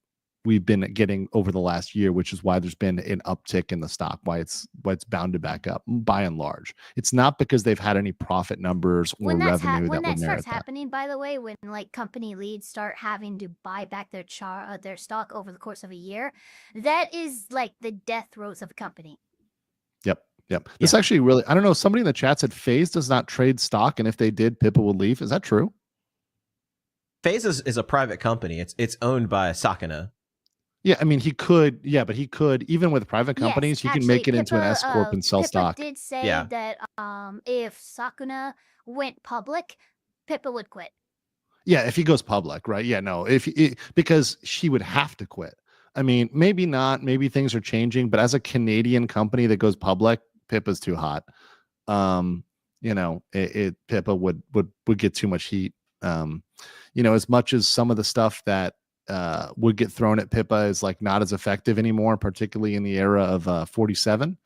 we've been getting over the last year, which is why there's been an uptick in the stock, why it's bounded back up by and large. It's not because they've had any profit numbers or revenue when that would that merit starts happening, by the way, when like company leads start having to buy back their stock over the course of a year, that is like the death throes of a company. Yep. This actually really, I don't know, somebody in the chat said FaZe does not trade stock, and if they did, Pippa would leave. Is that true? FaZe is a private company. It's owned by Sakana. Yeah, I mean, he could, but he could, even with private companies, he can make it into an S Corp and sell stock. Pippa did say that if Sakuna went public, Pippa would quit. Yeah, if he goes public, right? Yeah, no, because she would have to quit. I mean, maybe not, maybe things are changing, but as a Canadian company that goes public, Pippa's too hot. Pippa would get too much heat. As much as some of the stuff that would get thrown at Pippa is like not as effective anymore, particularly in the era of 47.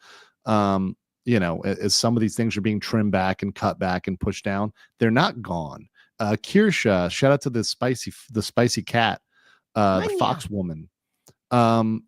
As some of these things are being trimmed back and cut back and pushed down, they're not gone. Kirsha, shout out to the spicy cat, the fox woman.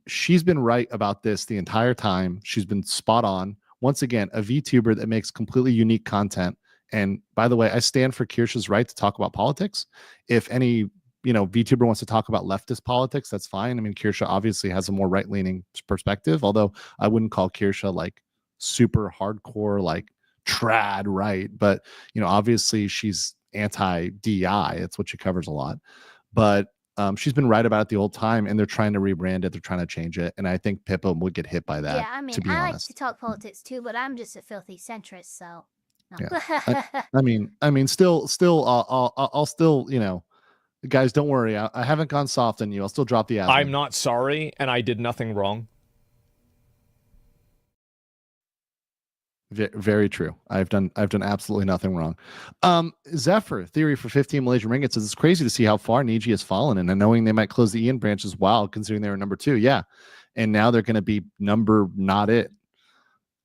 She's been right about this the entire time. She's been spot on. Once again, a VTuber that makes completely unique content. And by the way, I stand for Kirsha's right to talk about politics. If any VTuber wants to talk about leftist politics, that's fine. I mean, Kirsha obviously has a more right-leaning perspective, although I wouldn't call Kirsha like super hardcore, like trad right. But, obviously she's anti-DI. It's what she covers a lot. But she's been right about it the whole time, and they're trying to rebrand it. They're trying to change it. And I think Pippa would get hit by that. Yeah, I mean, to be I honest. like to talk politics too, but I'm just a filthy centrist, so. No. Yeah. I mean, still, I'll still, guys, don't worry. I haven't gone soft on you. I'll still drop the ass. I'm not sorry, and I did nothing wrong. Very true. I've done absolutely nothing wrong. Zephyr theory for 15 Malaysian ringgit says it's crazy to see how far Niji has fallen, and knowing they might close the Ian branch as well, considering they were number 2. Yeah, and now they're going to be number not it.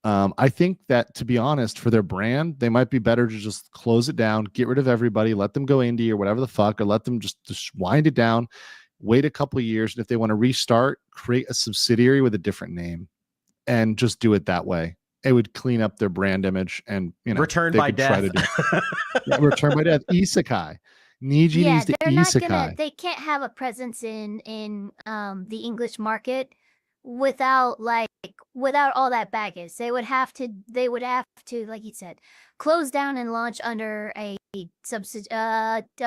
I think that, to be honest, for their brand, they might be better to just close it down, get rid of everybody, let them go indie or whatever the fuck, or let them just wind it down, wait a couple of years, and if they want to restart, create a subsidiary with a different name, and just do it that way. It would clean up their brand image, and return by death. Return by death. Isekai. Niji needs to isekai. They can't have a presence in the English market without all that baggage. They would have to, like you said, close down and launch under a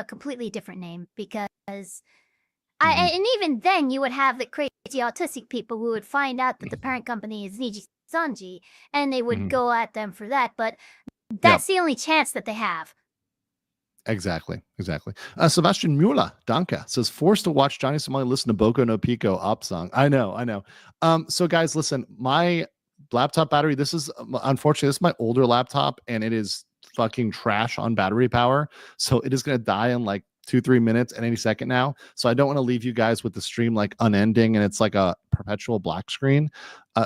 completely different name, because and even then you would have the crazy autistic people who would find out that the parent company is Nijisanji, and they would go at them for that. But that's the only chance that they have. Exactly. Sebastian Mula, Danke, says, forced to watch Johnny Somali listen to Boko no Pico op song. I know. So guys, listen, my laptop battery, unfortunately, this is my older laptop, and it is fucking trash on battery power. So it is going to die in like 2-3 minutes at any second now. So I don't want to leave you guys with the stream like unending and it's like a perpetual black screen.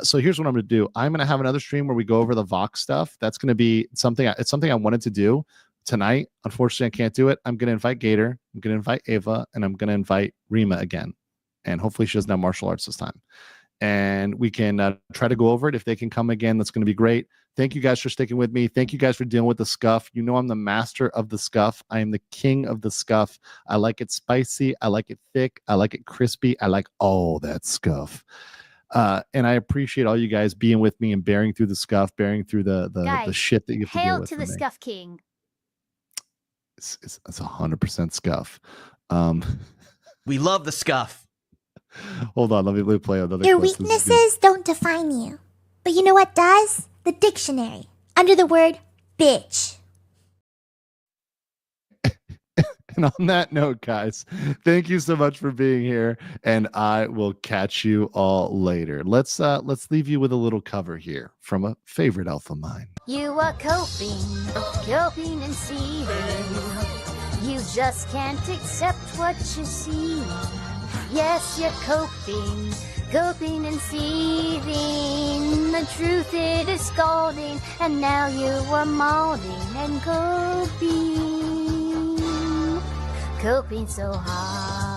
So here's what I'm going to do. I'm going to have another stream where we go over the Vox stuff. That's going to be something I wanted to do tonight. Unfortunately, I can't do it. I'm going to invite Gator, I'm going to invite Ava, and I'm going to invite Rima again. And hopefully she doesn't have martial arts this time. And we can try to go over it. If they can come again, that's going to be great. Thank you guys for sticking with me. Thank you guys for dealing with the scuff. You know I'm the master of the scuff. I am the king of the scuff. I like it spicy. I like it thick. I like it crispy. I like all that scuff. And I appreciate all you guys being with me and bearing through the scuff, bearing through the shit that you have to deal Hail with. to the Scuff King. It's 100% scuff. We love the scuff. Hold on, let me play another Your clip. weaknesses don't define you. But you know what does? The dictionary. Under the word bitch. And on that note, guys, thank you so much for being here, and I will catch you all later. Let's leave you with a little cover here from a favorite alpha mine. You are coping and seething. You just can't accept what you see. Yes, you're coping and seething. The truth, it is scalding, and now you are molding and coping so hard.